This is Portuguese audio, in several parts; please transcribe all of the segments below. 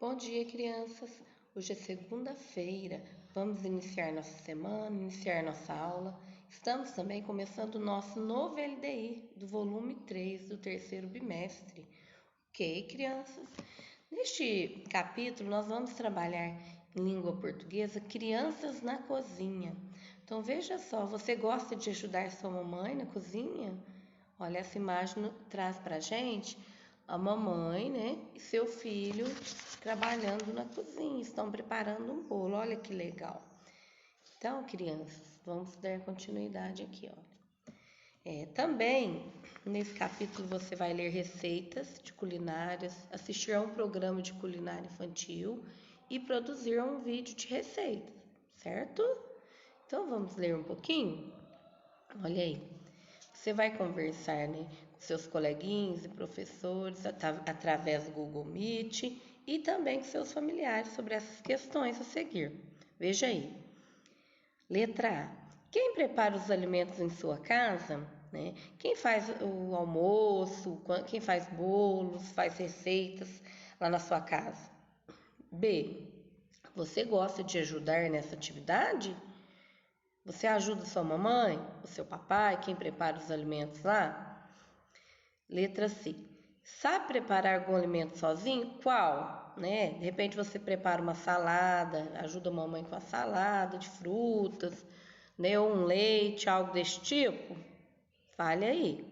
Bom dia, crianças! Hoje é segunda-feira, vamos iniciar nossa semana, iniciar nossa aula. Estamos também começando o nosso novo LDI do volume 3 do terceiro bimestre. Ok, crianças? Neste capítulo, nós vamos trabalhar em língua portuguesa crianças na cozinha. Então, veja só, você gosta de ajudar sua mamãe na cozinha? Olha, essa imagem traz pra gente a mamãe, né, e seu filho trabalhando na cozinha, estão preparando um bolo. Olha que legal. Então, crianças, vamos dar continuidade aqui, olha. Também, nesse capítulo, você vai ler receitas de culinárias, assistir a um programa de culinária infantil e produzir um vídeo de receitas, certo? Então, vamos ler um pouquinho? Olha aí. Você vai conversar, né, com seus coleguinhas e professores através do Google Meet e também com seus familiares sobre essas questões a seguir. Veja aí. Letra A. Quem prepara os alimentos em sua casa, né? Quem faz o almoço, quem faz bolos, faz receitas lá na sua casa? B. Você gosta de ajudar nessa atividade? Você ajuda sua mamãe, o seu papai, quem prepara os alimentos lá? Letra C. Sabe preparar algum alimento sozinho? Qual? Né? De repente você prepara uma salada, ajuda a mamãe com a salada de frutas, né? Ou um leite, algo desse tipo? Fale aí.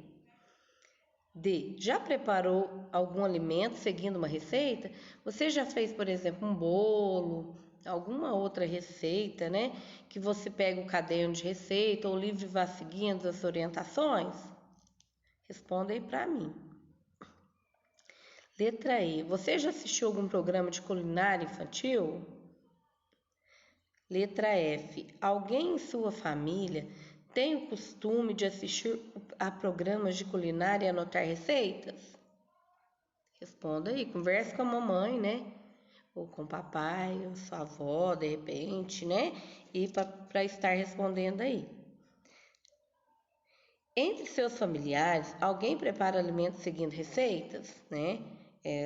D. Já preparou algum alimento seguindo uma receita? Você já fez, por exemplo, um bolo, alguma outra receita, né? Que você pega o caderno de receita ou o livro e vá seguindo as orientações? Responda aí para mim. Letra E. Você já assistiu algum programa de culinária infantil? Letra F. Alguém em sua família tem o costume de assistir a programas de culinária e anotar receitas? Responda aí, converse com a mamãe, né? Ou com o papai, ou sua avó, de repente, né? E para estar respondendo aí. Entre seus familiares, alguém prepara alimentos seguindo receitas, né?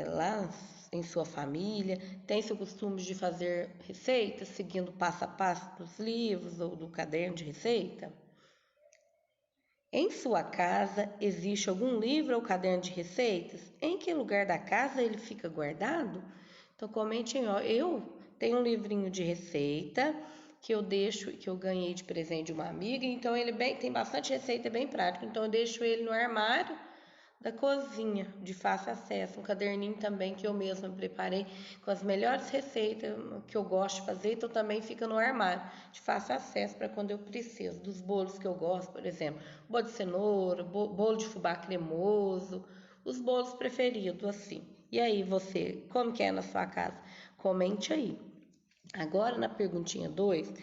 Lá em sua família, tem-se o costume de fazer receitas seguindo passo a passo dos livros ou do caderno de receita? Em sua casa, existe algum livro ou caderno de receitas? Em que lugar da casa ele fica guardado? Então, comente em ó. Eu tenho um livrinho de receita que eu deixo, que eu ganhei de presente de uma amiga, então ele tem bastante receita, bem prático. Então, eu deixo ele no armário da cozinha, de fácil acesso. Um caderninho também que eu mesma preparei com as melhores receitas que eu gosto de fazer, então também fica no armário, de fácil acesso para quando eu preciso. Dos bolos que eu gosto, por exemplo, bolo de cenoura, bolo de fubá cremoso, os bolos preferidos, assim. E aí, você, como que é na sua casa? Comente aí. Agora, na perguntinha 2,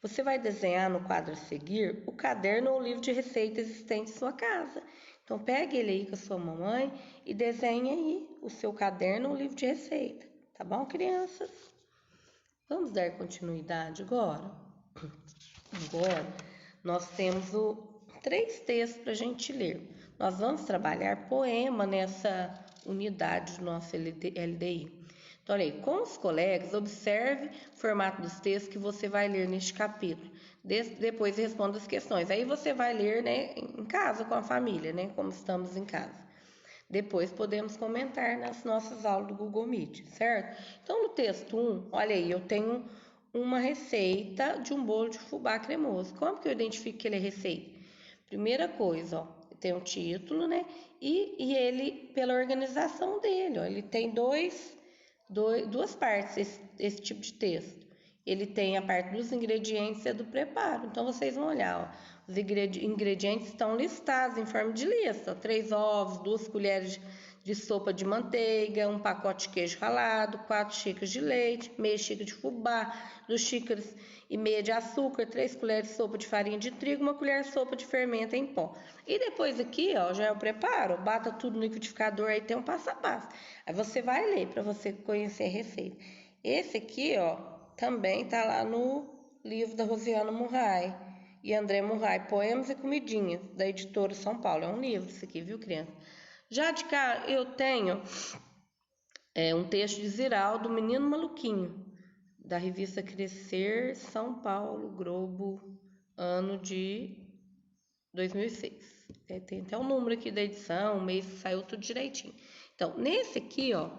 você vai desenhar no quadro a seguir o caderno ou o livro de receita existente em sua casa. Então, pegue ele aí com a sua mamãe e desenhe aí o seu caderno ou livro de receita. Tá bom, crianças? Vamos dar continuidade agora? Agora, nós temos 3 textos para a gente ler. Nós vamos trabalhar poema nessa unidade do nosso LDI. Então, olha aí, com os colegas, observe o formato dos textos que você vai ler neste capítulo. Depois responda as questões. Aí você vai ler, né, em casa com a família, né, como estamos em casa. Depois podemos comentar nas nossas aulas do Google Meet, certo? Então, no texto 1, olha aí, eu tenho uma receita de um bolo de fubá cremoso. Como que eu identifico que ele é receita? Primeira coisa, ó, tem um título, né? E ele, pela organização dele, ó, ele tem duas partes, esse tipo de texto. Ele tem a parte dos ingredientes e do preparo. Então, vocês vão olhar, ó, os ingredientes estão listados em forma de lista. 3 ovos, 2 colheres de sopa de manteiga, um pacote de queijo ralado, 4 xícaras de leite, meia xícara de fubá, 2 xícaras e meia de açúcar, 3 colheres de sopa de farinha de trigo, 1 colher de sopa de fermento em pó. E depois aqui, ó, já é o preparo, bata tudo no liquidificador, aí tem um passo a passo. Aí você vai ler para você conhecer a receita. Esse aqui, ó, também tá lá no livro da Rosiana Murray e André Murray, Poemas e Comidinhas, da editora São Paulo. É um livro isso aqui, viu, criança? Já de cá eu tenho É um texto de Ziraldo, Menino Maluquinho, da revista Crescer, São Paulo, Globo, ano de 2006. Tem até o número aqui da edição, o mês saiu tudo direitinho. Então, nesse aqui, ó,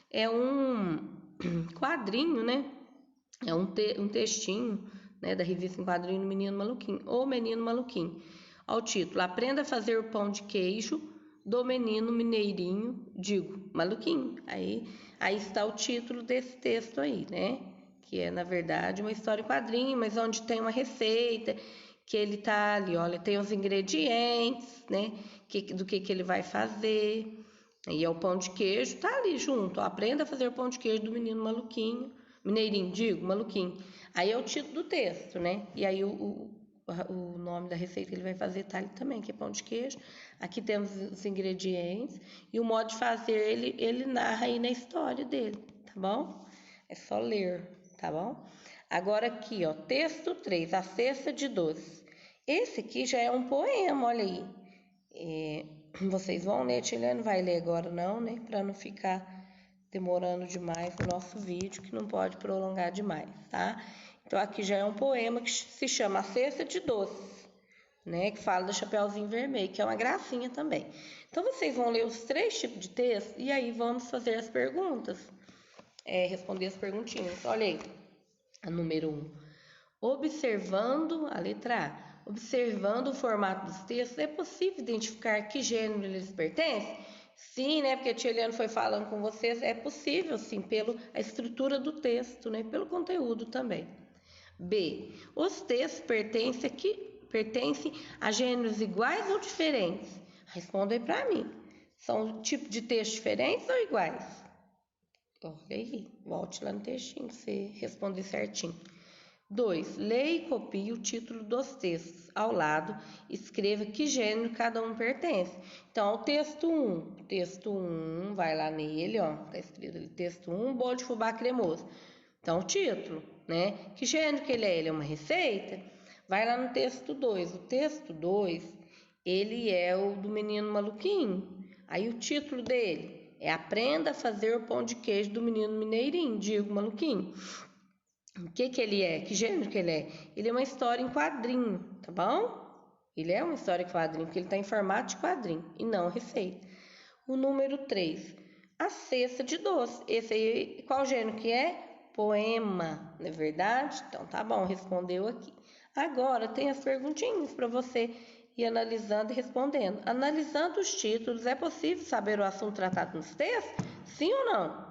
é um quadrinho, né? É um textinho, né, da revista em quadrinho Menino Maluquinho, ou Menino Maluquinho. Ao título, Aprenda a fazer o pão de queijo do menino mineirinho, digo, maluquinho. Aí está o título desse texto aí, né? Que é, na verdade, uma história em quadrinho, mas onde tem uma receita, que ele tá ali, olha, tem os ingredientes, né? Do que ele vai fazer. E é o pão de queijo, tá ali junto. Ó, aprenda a fazer o pão de queijo do menino maluquinho, mineirinho, digo, maluquinho. Aí é o título do texto, né? E aí o nome da receita que ele vai fazer tá ali também, que é pão de queijo. Aqui temos os ingredientes e o modo de fazer ele narra aí na história dele, tá bom? É só ler, tá bom? Agora aqui, ó, texto 3, A Cesta de Doces. Esse aqui já é um poema, olha aí. Vocês vão ler, Tiliane vai ler agora não, né? Para não ficar demorando demais o nosso vídeo, que não pode prolongar demais, tá? Então aqui já é um poema que se chama A Cesta de Doces, né? Que fala do Chapeuzinho Vermelho, que é uma gracinha também. Então vocês vão ler os 3 tipos de texto e aí vamos fazer as perguntas, responder as perguntinhas. Olha aí, a número 1. Observando a letra A. Observando o formato dos textos, é possível identificar que gênero eles pertencem? Sim, né? Porque a tia Eliane foi falando com vocês, é possível, sim, pela estrutura do texto, né? Pelo conteúdo também. B. Os textos pertencem a gêneros iguais ou diferentes? Responda aí para mim. São tipos de textos diferentes ou iguais? Olha aí, volte lá no textinho, você responder certinho. 2. Leia e copie o título dos textos. Ao lado, escreva que gênero cada um pertence. Então, o texto 1. Texto 1, vai lá nele, ó. Tá escrito ali, texto 1, bolo de fubá cremoso. Então, o título, né? Que gênero que ele é? Ele é uma receita? Vai lá no texto 2. O texto 2, ele é o do menino maluquinho. Aí, o título dele é Aprenda a fazer o pão de queijo do menino mineirinho, digo maluquinho. O que ele é? Que gênero que ele é? Ele é uma história em quadrinho, tá bom? Ele é uma história em quadrinho, porque ele está em formato de quadrinho e não receita. O número 3, A Cesta de Doce. Esse aí, qual gênero que é? Poema, não é verdade? Então tá bom, respondeu aqui. Agora tem as perguntinhas para você ir analisando e respondendo. Analisando os títulos, é possível saber o assunto tratado nos textos? Sim ou não?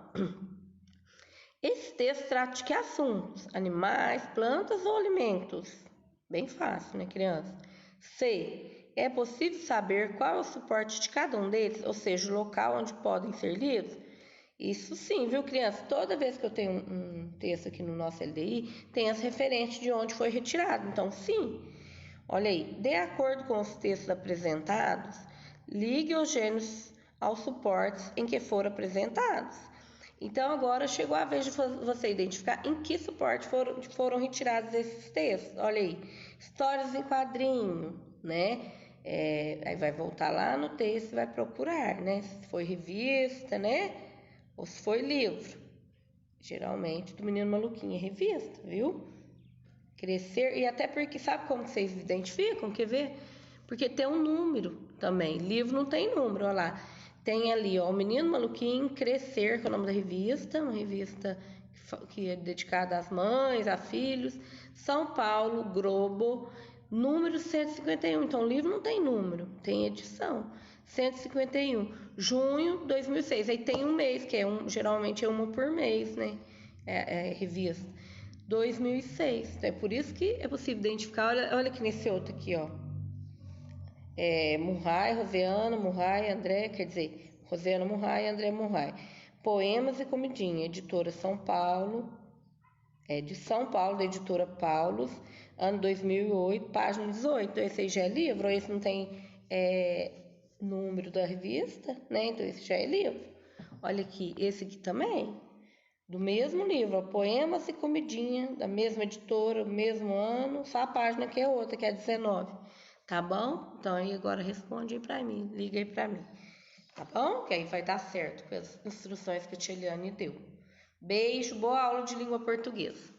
Esse texto trata de que assuntos? Animais, plantas ou alimentos? Bem fácil, né, criança? C. É possível saber qual é o suporte de cada um deles, ou seja, o local onde podem ser lidos? Isso sim, viu, criança? Toda vez que eu tenho um texto aqui no nosso LDI, tem as referências de onde foi retirado. Então, sim. Olha aí, de acordo com os textos apresentados, ligue os gêneros aos suportes em que foram apresentados. Então, agora chegou a vez de você identificar em que suporte foram retirados esses textos. Olha aí, histórias em quadrinho, né? Aí vai voltar lá no texto e vai procurar, né? Se foi revista, né? Ou se foi livro. Geralmente, do Menino Maluquinho é revista, viu? Crescer, e até porque, sabe como vocês identificam? Quer ver? Porque tem um número também. Livro não tem número, olha lá. Tem ali, ó, o Menino Maluquinho, Crescer, que é o nome da revista, uma revista que é dedicada às mães, a filhos. São Paulo, Globo, número 151. Então, o livro não tem número, tem edição. 151, junho de 2006. Aí tem um mês, que geralmente é uma por mês, né? É revista. 2006. Então, é por isso que é possível identificar. Olha aqui nesse outro aqui, ó. Murray, Rosiana, Murray, André, quer dizer, Rosiana Murray, André Murray. Poemas e Comidinha, editora São Paulo, de São Paulo, da editora Paulus, ano 2008, página 18. Então, esse aí já é livro, esse não tem número da revista, né? Então, esse já é livro. Olha aqui, esse aqui também, do mesmo livro, Poemas e Comidinha, da mesma editora, mesmo ano, só a página que é outra, que é 19. Tá bom? Então aí agora responde aí pra mim, liga aí pra mim. tá bom? Que aí vai dar certo com as instruções que a tia Eliane deu. Beijo, boa aula de língua portuguesa.